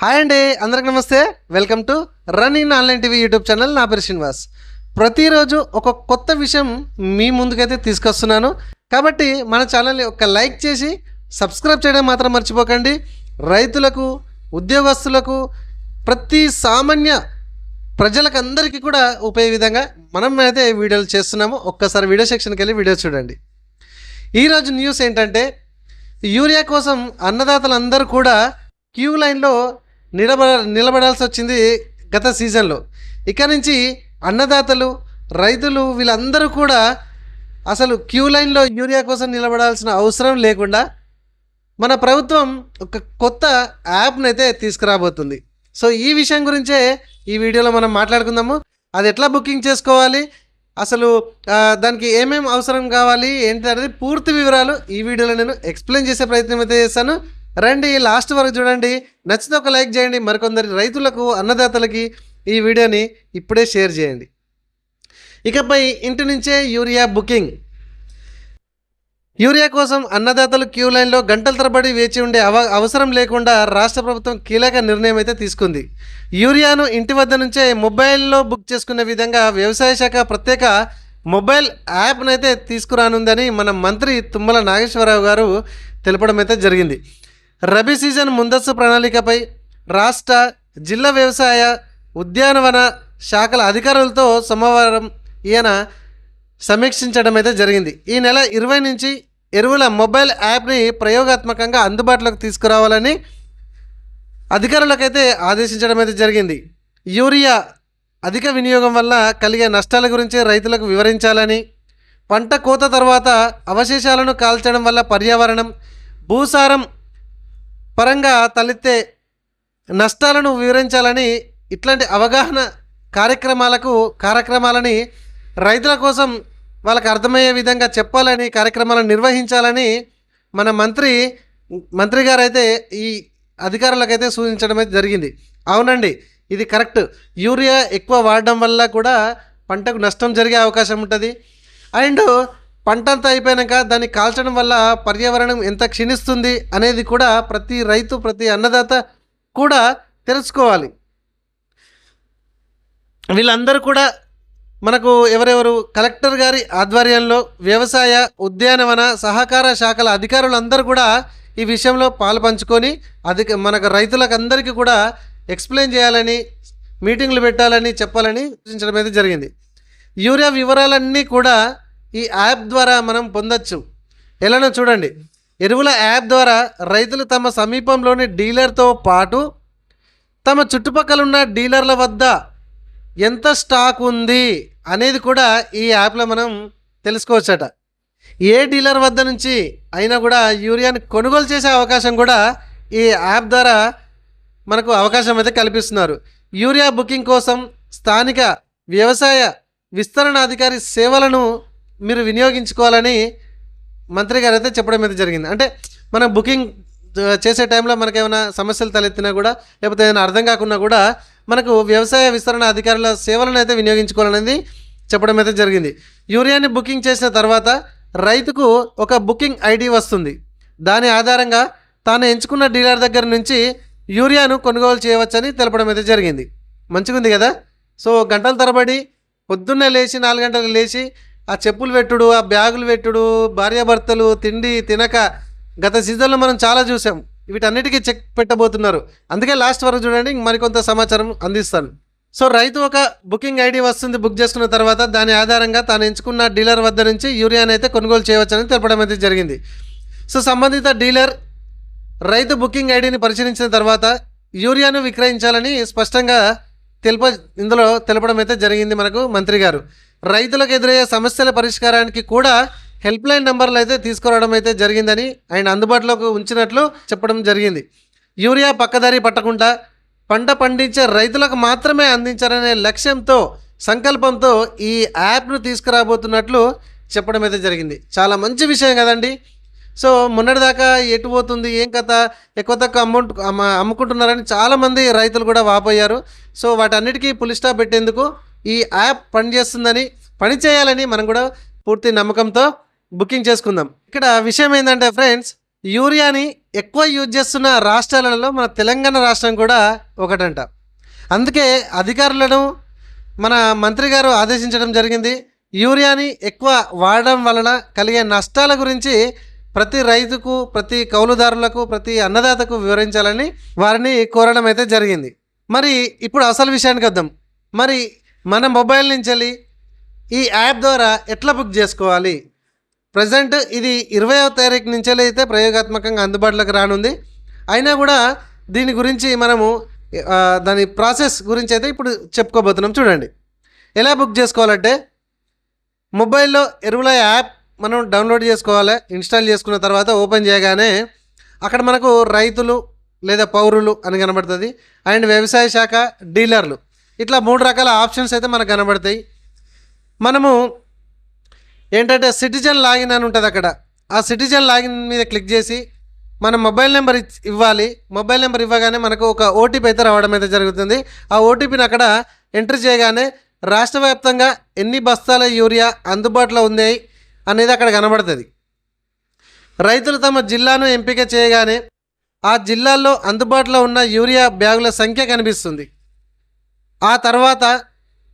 Hi అండి, అందరికి నమస్తే. Welcome to run in online TV YouTube channel. నా పేరు శ్రీనివాస్. ప్రతిరోజు ఒక కొత్త విషయం మీ ముందుకైతే తీసుకొస్తున్నాను. కాబట్టి మన ఛానల్ని ఒక లైక్ చేసి సబ్స్క్రైబ్ చేయడం మాత్రం మర్చిపోకండి. రైతులకు, ఉద్యోగస్తులకు, ప్రతి సామాన్య ప్రజలకు అందరికీ కూడా ఉపయోగ విధంగా మనం అయితే వీడియోలు చేస్తున్నాము. ఒక్కసారి వీడియో సెక్షన్కి వెళ్ళి వీడియో చూడండి. ఈరోజు న్యూస్ ఏంటంటే, యూరియా కోసం అన్నదాతలందరూ కూడా క్యూ లైన్లో నిలబడాల్సి వచ్చింది గత సీజన్లో. ఇక నుంచి అన్నదాతలు, రైతులు వీళ్ళందరూ కూడా అసలు క్యూ లైన్లో యూరియా కోసం నిలబడాల్సిన అవసరం లేకుండా మన ప్రభుత్వం ఒక కొత్త యాప్ను అయితే తీసుకురాబోతుంది. సో ఈ విషయం గురించే ఈ వీడియోలో మనం మాట్లాడుకుందాము. అది ఎట్లా బుకింగ్ చేసుకోవాలి, అసలు దానికి ఏమేమి అవసరం కావాలి ఏంటి అనేది పూర్తి వివరాలు ఈ వీడియోలో నేను ఎక్స్ప్లెయిన్ చేసే ప్రయత్నం అయితే చేస్తాను. రండి, లాస్ట్ వరకు చూడండి. నచ్చితే ఒక లైక్ చేయండి. మరికొందరి రైతులకు, అన్నదాతలకి ఈ వీడియోని ఇప్పుడే షేర్ చేయండి. ఇకపై ఇంటి నుంచే యూరియా బుకింగ్. యూరియా కోసం అన్నదాతలు క్యూ లైన్లో గంటల తరబడి వేచి ఉండే అవసరం లేకుండా రాష్ట్ర ప్రభుత్వం కీలక నిర్ణయం అయితే తీసుకుంది. యూరియాను ఇంటి వద్ద నుంచే మొబైల్లో బుక్ చేసుకునే విధంగా వ్యవసాయ శాఖ ప్రత్యేక మొబైల్ యాప్ను అయితే తీసుకురానుందని మన మంత్రి తుమ్మల నాగేశ్వరరావు గారు తెలపడం అయితే జరిగింది. రబీ సీజన్ ముందస్తు ప్రణాళికపై రాష్ట్ర, జిల్లా వ్యవసాయ, ఉద్యానవన శాఖల అధికారులతో సోమవారం ఈయన సమీక్షించడం అయితే జరిగింది. ఈ నెల 20 నుంచి ఎరువుల మొబైల్ యాప్ని ప్రయోగాత్మకంగా అందుబాటులోకి తీసుకురావాలని అధికారులకైతే ఆదేశించడం అయితే జరిగింది. యూరియా అధిక వినియోగం వల్ల కలిగే నష్టాల గురించి రైతులకు వివరించాలని, పంట కోత తర్వాత అవశేషాలను కాల్చడం వల్ల పర్యావరణం, భూసారం పరంగా తలెత్తే నష్టాలను వివరించాలని, ఇట్లాంటి అవగాహన కార్యక్రమాలని రైతుల కోసం వాళ్ళకి అర్థమయ్యే విధంగా చెప్పాలని, కార్యక్రమాలను నిర్వహించాలని మన మంత్రి గారు అయితే ఈ అధికారులకైతే సూచించడం అయితే జరిగింది. అవునండి, ఇది కరెక్ట్. యూరియా ఎక్కువ వాడడం వల్ల కూడా పంటకు నష్టం జరిగే అవకాశం ఉంటుంది. అండ్ పంట అంతా అయిపోయాక దాన్ని కాల్చడం వల్ల పర్యావరణం ఎంత క్షీణిస్తుంది అనేది కూడా ప్రతి రైతు, ప్రతి అన్నదాత కూడా తెలుసుకోవాలి. వీళ్ళందరూ కూడా మనకు ఎవరెవరు కలెక్టర్ గారి ఆధ్వర్యంలో వ్యవసాయ, ఉద్యానవన, సహకార శాఖల అధికారులందరూ కూడా ఈ విషయంలో పాలు పంచుకొని మనకు రైతులకు అందరికీ కూడా ఎక్స్ప్లెయిన్ చేయాలని, మీటింగ్లు పెట్టాలని, చెప్పాలని సూచించడం అయితే జరిగింది. యూరియా వివరాలన్నీ కూడా ఈ యాప్ ద్వారా మనం పొందొచ్చు. ఎలానో చూడండి. ఎరువుల యాప్ ద్వారా రైతులు తమ సమీపంలోని డీలర్తో పాటు తమ చుట్టుపక్కల ఉన్న డీలర్ల వద్ద ఎంత స్టాక్ ఉంది అనేది కూడా ఈ యాప్లో మనం తెలుసుకోవచ్చట. ఏ డీలర్ వద్ద నుంచి అయినా కూడా యూరియాని కొనుగోలు చేసే అవకాశం కూడా ఈ యాప్ ద్వారా మనకు అవకాశం అయితే కల్పిస్తున్నారు. యూరియా బుకింగ్ కోసం స్థానిక వ్యవసాయ విస్తరణ అధికారి సేవలను మీరు వినియోగించుకోవాలని మంత్రి గారు అయితే చెప్పడం అయితే జరిగింది. అంటే మనం బుకింగ్ చేసే టైంలో మనకు ఏమైనా సమస్యలు తలెత్తినా కూడా, లేకపోతే ఏదైనా అర్థం కాకున్నా కూడా మనకు వ్యవసాయ విస్తరణ అధికారుల సేవలను అయితే వినియోగించుకోవాలనేది చెప్పడం అయితే జరిగింది. యూరియాని బుకింగ్ చేసిన తర్వాత రైతుకు ఒక బుకింగ్ ఐడి వస్తుంది. దాని ఆధారంగా తాను ఎంచుకున్న డీలర్ దగ్గర నుంచి యూరియాను కొనుగోలు చేయవచ్చని తెలపడం అయితే జరిగింది. మంచిగా ఉంది కదా. సో గంటల తరబడి పొద్దున్నే లేచి 4 గంటలకు లేచి ఆ చెప్పులు పెట్టుడు, ఆ బ్యాగులు పెట్టుడు, భార్యాభర్తలు తిండి తినక గత సీజన్లో మనం చాలా చూసాం. వీటన్నిటికీ చెక్ పెట్టబోతున్నారు. అందుకే లాస్ట్ వరకు చూడండి, మరికొంత సమాచారం అందిస్తాను. సో రైతు ఒక బుకింగ్ ఐడి వస్తుంది. బుక్ చేసుకున్న తర్వాత దాని ఆధారంగా తాను ఎంచుకున్న డీలర్ వద్ద నుంచి యూరియాని అయితే కొనుగోలు చేయవచ్చని తెలపడం అయితే జరిగింది. సో సంబంధిత డీలర్ రైతు బుకింగ్ ఐడిని పరిశీలించిన తర్వాత యూరియాను విక్రయించాలని స్పష్టంగా ఇందులో తెలపడం అయితే జరిగింది మనకు మంత్రి గారు. రైతులకు ఎదురయ్యే సమస్యల పరిష్కారానికి కూడా హెల్ప్ లైన్ నెంబర్లు అయితే తీసుకురావడం అయితే జరిగిందని ఆయన అందుబాటులోకి ఉంచినట్లు చెప్పడం జరిగింది. యూరియా పక్కదారి పట్టకుండా పంట పండించే రైతులకు మాత్రమే అందించాలనే లక్ష్యంతో, సంకల్పంతో ఈ యాప్ను తీసుకురాబోతున్నట్లు చెప్పడం అయితే జరిగింది. చాలా మంచి విషయం కదండి. సో మొన్నటిదాకా ఎటు పోతుంది, ఏం కథ, ఎక్కువ తక్కువ అమౌంట్ అమ్ముకుంటున్నారని చాలామంది రైతులు కూడా వాపోయారు. సో వాటన్నిటికీ పులి స్టాప్ పెట్టేందుకు ఈ యాప్ పని చేయాలని మనం కూడా పూర్తి నమ్మకంతో బుకింగ్ చేసుకుందాం. ఇక్కడ విషయం ఏంటంటే ఫ్రెండ్స్, యూరియాని ఎక్కువ యూజ్ చేస్తున్న రాష్ట్రాలలో మన తెలంగాణ రాష్ట్రం కూడా ఒకటంట. అందుకే అధికారులను మన మంత్రి గారు ఆదేశించడం జరిగింది. యూరియాని ఎక్కువ వాడడం వలన కలిగే నష్టాల గురించి ప్రతి రైతుకు, ప్రతి కౌలుదారులకు, ప్రతి అన్నదాతకు వివరించాలని వారిని కోరడం అయితే జరిగింది. మరి ఇప్పుడు అసలు విషయానికి వద్దాం. మరి మన మొబైల్ నుంచి వెళ్ళి ఈ యాప్ ద్వారా ఎట్లా బుక్ చేసుకోవాలి? ప్రజెంట్ ఇది 20వ తారీఖు నుంచి అయితే ప్రయోగాత్మకంగా అందుబాటులోకి రానుంది. అయినా కూడా దీని గురించి మనము దాని ప్రాసెస్ గురించి అయితే ఇప్పుడు చెప్పుకోబోతున్నాం. చూడండి, ఎలా బుక్ చేసుకోవాలంటే మొబైల్లో ఎరువుల యాప్ మనం డౌన్లోడ్ చేసుకోవాలి. ఇన్స్టాల్ చేసుకున్న తర్వాత ఓపెన్ చేయగానే అక్కడ మనకు రైతులు లేదా పౌరులు అని కనబడుతుంది, అండ్ వ్యవసాయ శాఖ, డీలర్లు, ఇట్లా 3 రకాల ఆప్షన్స్ అయితే మనకు కనబడతాయి. మనము ఏంటంటే సిటిజన్ లాగిన్ అని ఉంటుంది అక్కడ. ఆ సిటిజన్ లాగిన్ మీద క్లిక్ చేసి మన మొబైల్ నెంబర్ ఇవ్వాలి. మొబైల్ నెంబర్ ఇవ్వగానే మనకు ఒక ఓటీపీ అయితే రావడం అయితే జరుగుతుంది. ఆ ఓటీపీని అక్కడ ఎంటర్ చేయగానే రాష్ట్ర వ్యాప్తంగా ఎన్ని బస్తాల యూరియా అందుబాటులో ఉంది అనేది అక్కడ కనబడుతుంది. రైతులు తమ జిల్లాను ఎంపిక చేయగానే ఆ జిల్లాల్లో అందుబాటులో ఉన్న యూరియా బ్యాగుల సంఖ్య కనిపిస్తుంది. ఆ తర్వాత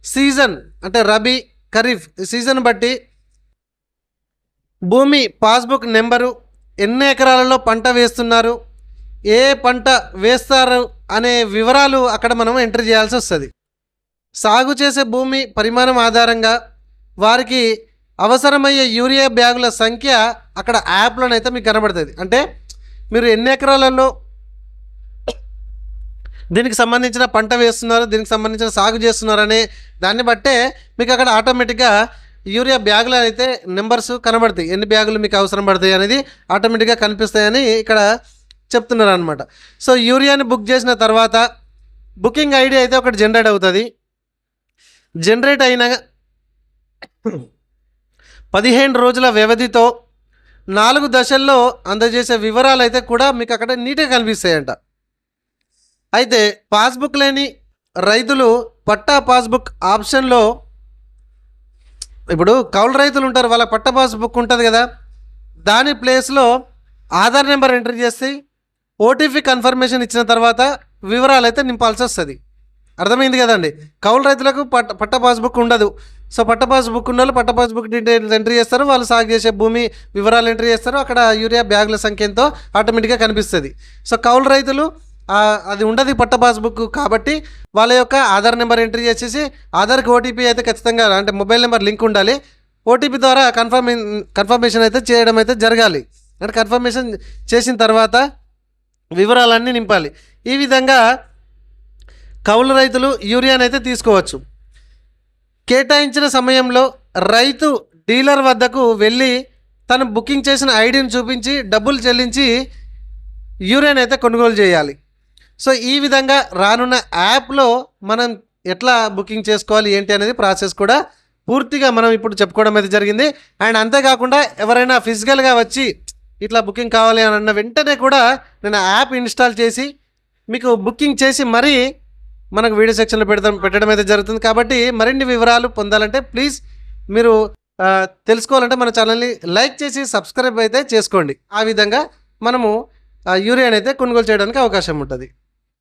సీజన్ అంటే రబీ, ఖరీఫ్ సీజన్ బట్టి భూమి పాస్బుక్ నెంబరు, ఎన్ని ఎకరాలలో పంట వేస్తున్నారు, ఏ పంట వేస్తారు అనే వివరాలు అక్కడ మనం ఎంటర్ చేయాల్సి వస్తుంది. సాగు చేసే భూమి పరిమాణం ఆధారంగా వారికి అవసరమయ్యే యూరియా బ్యాగుల సంఖ్య అక్కడ యాప్లోనైతే మీకు కనబడుతుంది. అంటే మీరు ఎన్ని ఎకరాలలో దీనికి సంబంధించిన పంట వేస్తున్నారు, దీనికి సంబంధించిన సాగు చేస్తున్నారు అనే దాన్ని బట్టే మీకు అక్కడ ఆటోమేటిక్గా యూరియా బ్యాగులు అయితే నెంబర్స్ కనబడతాయి. ఎన్ని బ్యాగులు మీకు అవసరం పడతాయి అనేది ఆటోమేటిక్గా కనిపిస్తాయని ఇక్కడ చెప్తున్నారు అనమాట. సో యూరియాని బుక్ చేసిన తర్వాత బుకింగ్ ఐడి అయితే ఒకటి జనరేట్ అవుతుంది. జనరేట్ అయిన 15 రోజుల వ్యవధితో 4 దశల్లో అందజేసే వివరాలు అయితే కూడా మీకు అక్కడ నీట్గా కనిపిస్తాయంట. అయితే పాస్బుక్ లేని రైతులు పట్టా పాస్బుక్ ఆప్షన్లో, ఇప్పుడు కౌలు రైతులు ఉంటారు, వాళ్ళ పట్టా పాస్బుక్ ఉంటుంది కదా, దాని ప్లేస్లో ఆధార్ నెంబర్ ఎంటర్ చేసి ఓటీపీ కన్ఫర్మేషన్ ఇచ్చిన తర్వాత వివరాలు అయితే నింపాల్సి వస్తుంది. అర్థమైంది కదండి. కౌలు రైతులకు పట్టా పాస్బుక్ ఉండదు. సో పట్టా పాస్బుక్ ఉన్న వాళ్ళు పట్టా పాస్బుక్ డీటెయిల్స్ ఎంట్రీ చేస్తారు, వాళ్ళు సాగు చేసే భూమి వివరాలు ఎంట్రీ చేస్తారు, అక్కడ యూరియా బ్యాగుల సంఖ్య ఎంతో ఆటోమేటిక్గా కనిపిస్తుంది. సో కౌలు రైతులు అది ఉండదు పట్టా పాస్బుక్ కాబట్టి వాళ్ళ యొక్క ఆధార్ నెంబర్ ఎంట్రీ చేసేసి ఆధార్కి ఓటీపీ అయితే ఖచ్చితంగా, అంటే మొబైల్ నెంబర్ లింక్ ఉండాలి, ఓటీపీ ద్వారా కన్ఫర్మేషన్ అయితే చేయడం అయితే జరగాలి. అంటే కన్ఫర్మేషన్ చేసిన తర్వాత వివరాలన్నీ నింపాలి. ఈ విధంగా కౌలు రైతులు యూరియాని అయితే తీసుకోవచ్చు. కేటాయించిన సమయంలో రైతు డీలర్ వద్దకు వెళ్ళి తను బుకింగ్ చేసిన ఐడిని చూపించి డబ్బులు చెల్లించి యూరియాని అయితే కొనుగోలు చేయాలి. సో ఈ విధంగా రానున్న యాప్లో మనం ఎట్లా బుకింగ్ చేసుకోవాలి ఏంటి అనేది ప్రాసెస్ కూడా పూర్తిగా మనం ఇప్పుడు చెప్పుకోవడం అయితే జరిగింది. అండ్ అంతేకాకుండా ఎవరైనా ఫిజికల్గా వచ్చి ఇట్లా బుకింగ్ కావాలి అని అన్న వెంటనే కూడా నేను యాప్ ఇన్స్టాల్ చేసి మీకు బుకింగ్ చేసి మరీ మనకు వీడియో సెక్షన్లో పెట్టడం అయితే జరుగుతుంది. కాబట్టి మరిన్ని వివరాలు పొందాలంటే ప్లీజ్ మీరు తెలుసుకోవాలంటే మన ఛానల్ని లైక్ చేసి సబ్స్క్రైబ్ అయితే చేసుకోండి. ఆ విధంగా మనము యూరియాని అయితే కొనుగోలు చేయడానికి అవకాశం ఉంటుంది.